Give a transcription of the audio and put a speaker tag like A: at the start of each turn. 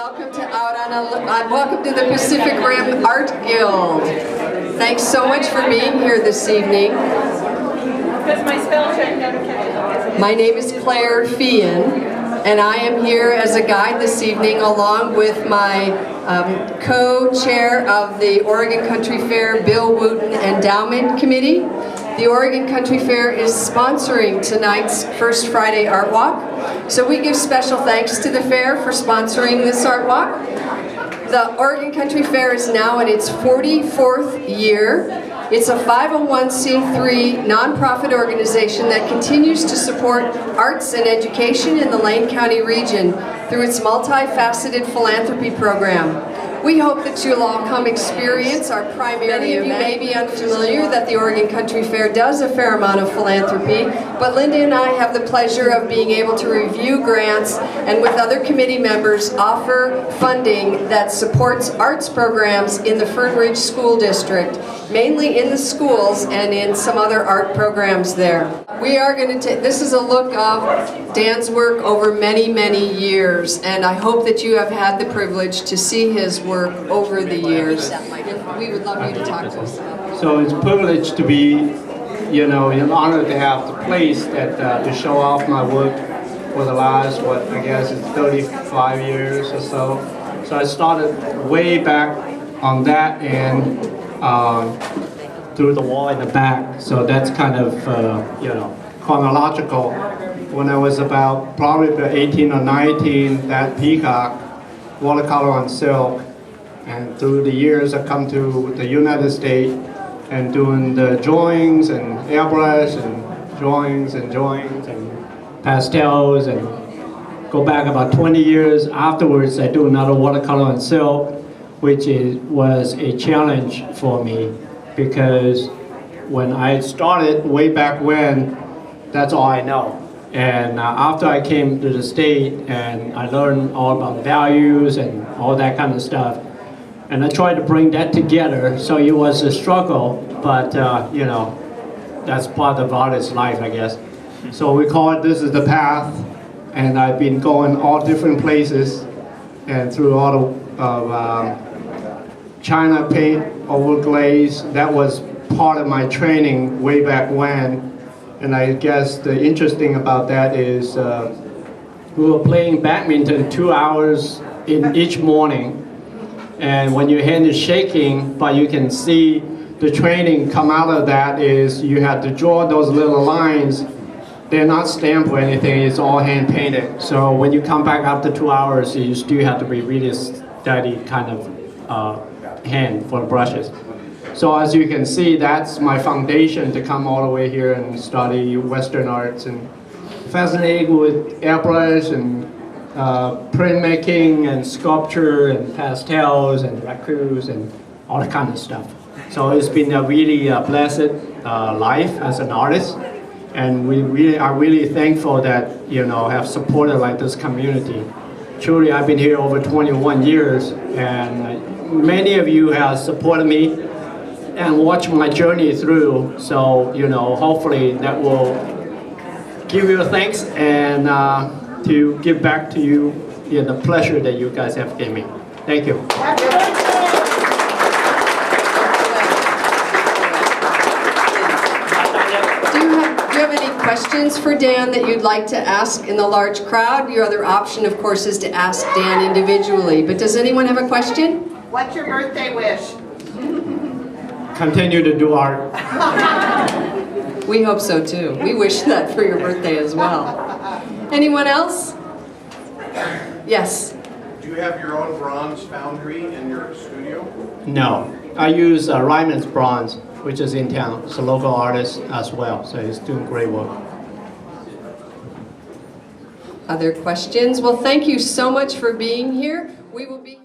A: welcome to welcome to the Pacific Rim Art Guild. Thanks so much for being here this evening.
B: Because my spell check notification.
A: My name is Clare Feighan, and I am here as a guide this evening along with my co-chair of the Oregon Country Fair Bill Wooten Endowment Committee. The Oregon Country Fair is sponsoring tonight's First Friday Art Walk, so we give special thanks to the fair for sponsoring this art walk. The Oregon Country Fair is now in its 44th year. It's a 501c3 nonprofit organization that continues to support arts and education in the Lane County region through its multifaceted philanthropy program. We hope that you'll all come experience our primary event. Many of you may be unfamiliar that the Oregon Country Fair does a fair amount of philanthropy, but Linda and I have the pleasure of being able to review grants and with other committee members offer funding that supports arts programs in the Fern Ridge School District, mainly in the schools and in some other art programs there. We are going to take, this is a look of Dan's work over many, many years, and I hope that you have had the privilege to see his work over the years. We would love you to talk to us about it.
C: So it's a privilege to be, an honor to have the place that to show off my work for the last, I guess it's 35 years or so. So I started way back on that end through the wall in the back. So that's kind of, chronological. When I was about probably 18 or 19, that peacock, watercolor on silk. And through the years, I've come to the United States and doing the drawings and airbrush and drawings and pastels, and go back about 20 years afterwards, I do another watercolor on silk, which was a challenge for me because when I started way back when, that's all I know. And after I came to the state and I learned all about values and all that kind of stuff, and I tried to bring that together, so it was a struggle, but that's part of artist's life, I guess. So we call it This Is the Path, and I've been going all different places and through all of China paint over glaze. That was part of my training way back when, and I guess the interesting about that is we were playing badminton 2 hours in each morning. And when your hand is shaking, but you can see the training come out of that is you have to draw those little lines. They're not stamped or anything, it's all hand painted. So when you come back after 2 hours, you still have to be really steady kind of hand for the brushes. So as you can see, that's my foundation to come all the way here and study Western arts and fascinated with airbrush and printmaking and sculpture and pastels and lacquers and all that kind of stuff. So it's been a really blessed life as an artist, and we are really thankful that have supported like this community. Truly, I've been here over 21 years, and many of you have supported me and watched my journey through. So hopefully that will give you thanks and to give back to you the pleasure that you guys have given me. Thank you.
A: Do you have any questions for Dan that you'd like to ask in the large crowd? Your other option, of course, is to ask Dan individually. But does anyone have a question?
B: What's your birthday wish?
C: Continue to do art.
A: We hope so too. We wish that for your birthday as well. Anyone else? Yes.
D: Do you have your own bronze foundry in your studio?
C: No, I use Ryman's Bronze, which is in town. It's a local artist as well, so he's doing great work.
A: Other questions? Well, thank you so much for being here. We will be